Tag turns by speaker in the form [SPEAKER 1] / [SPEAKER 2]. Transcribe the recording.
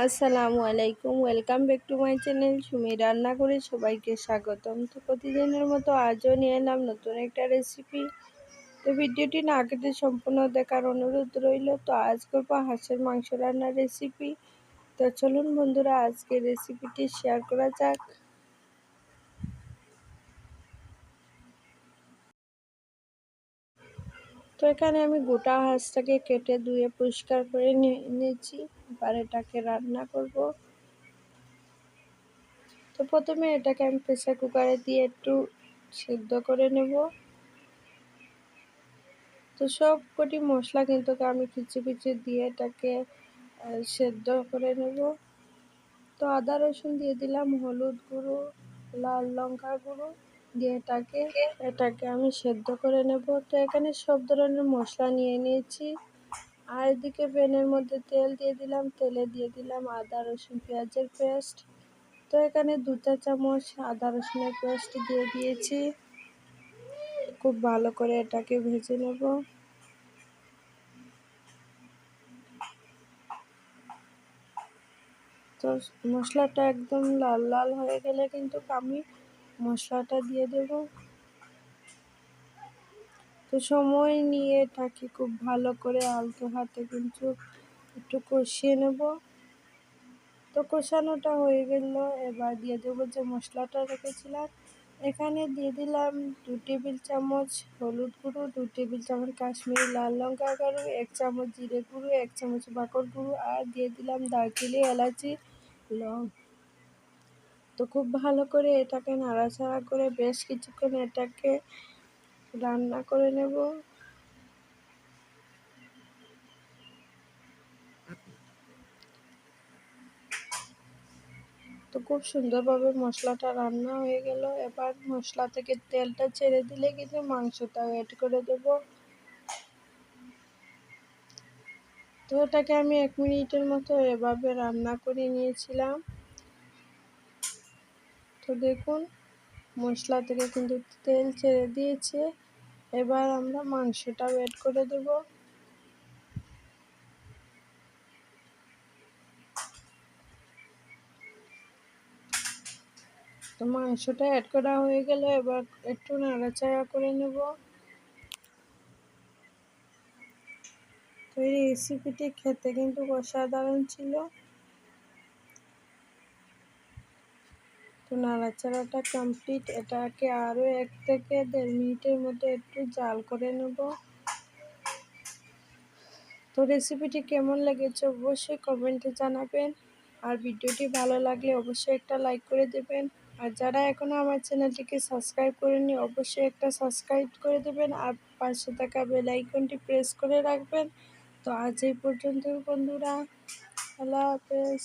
[SPEAKER 1] আসসালামু আলাইকুম, welcome back to my channel Sumi রান্না করে সবাইকে স্বাগতম। তো প্রতিদিনের মতো আজও নিয়ে এলাম নতুন একটা রেসিপি। তো ভিডিওটি না কেটে সম্পূর্ণ দেখার অনুরোধ রইল। তো আজ করবো হাঁসের মাংস রান্নার রেসিপি। তো চলুন বন্ধুরা, আজকে রেসিপিটি শেয়ার করা যাক। তো এখানে আমি গোটা হাঁসটাকে কেটে ধুয়ে পরিষ্কার করে নিয়েছি। এবার এটাকে রান্না করব। তো প্রথমে এটাকে আমি প্রেসার কুকারে দিয়ে একটু সিদ্ধ করে নেব। তো সব কটি মশলা কিন্তু আমি কিছু দিয়ে এটাকে সেদ্ধ করে নেব। তো আদা রসুন দিয়ে দিলাম, হলুদ গুঁড়ো, লাল লঙ্কা গুঁড়ো দিয়ে এটাকে আমি সেদ্ধ করে নেব। তো এখানে সব ধরনের মশলা নিয়ে নিয়েছি। আর এদিকে প্যানের মধ্যে তেল দিয়ে দিলাম, তেলে দিয়ে দিলাম আদা রসুন পেঁয়াজের পেস্ট। তো এখানে 2 চা-চামচ আদা রসুনের পেস্ট দিয়ে দিয়েছি। খুব ভালো করে এটাকে ভেজে নেব। তো মশলাটা একদম লাল লাল হয়ে গেলে কিন্তু আমি মশলাটা দিয়ে দেব। তো সময় নিয়ে এটাকে খুব ভালো করে আলতো হাতে কিন্তু একটু কষিয়ে নেব। তো কষানোটা হয়ে গেল, এবার দিয়ে দেবো যে মশলাটা রেখেছিলাম। এখানে দিয়ে দিলাম 2 টেবিল চামচ হলুদ গুঁড়ো, 2 টেবিল চামচ কাশ্মীরি লাল লঙ্কা গুঁড়ো, 1 চামচ জিরে গুঁড়ো, 1 চামচ বাকর গুঁড়ো আর দিয়ে দিলাম দারচিনি, এলাচি, লং। তো খুব ভালো করে এটাকে নাড়াচাড়া করে বেশ কিছুক্ষণ এটাকে রান্না করে নেব। তো খুব সুন্দরভাবে মশলাটা রান্না হয়ে গেল। এবার মশলা থেকে তেলটা ছেড়ে দিলে কিন্তু মাংসটা অ্যাড করে দেব। তো এটাকে আমি 1 মিনিটের মতো এভাবে রান্না করে নিয়েছিলাম। তো দেখুন মশলা থেকে কিন্তু তেল ছেড়ে দিয়েছে। এবার আমরা মাংসটাও অ্যাড করে দেব। তো মাংসটা অ্যাড করা হয়ে গেল, এবার একটু নাড়াচাড়া করে নেব। তো এই রেসিপিটি খেতে কিন্তু অসাধারণ ছিল। তো নাড়াচাড়াটা কমপ্লিট, এটাকে আরও 1 থেকে 1.5 মিনিটের মতো একটু জাল করে নেব। তো রেসিপিটি কেমন লেগেছে অবশ্যই কমেন্টে জানাবেন। আর ভিডিওটি ভালো লাগলে অবশ্যই একটা লাইক করে দেবেন। আর যারা এখনও আমার চ্যানেলটিকে সাবস্ক্রাইব করেননি অবশ্যই একটা সাবস্ক্রাইব করে দেবেন আর পাশে থাকা বেল আইকনটি প্রেস করে রাখবেন। তো আজ এই পর্যন্ত বন্ধুরা, আল্লাহ হাফেজ।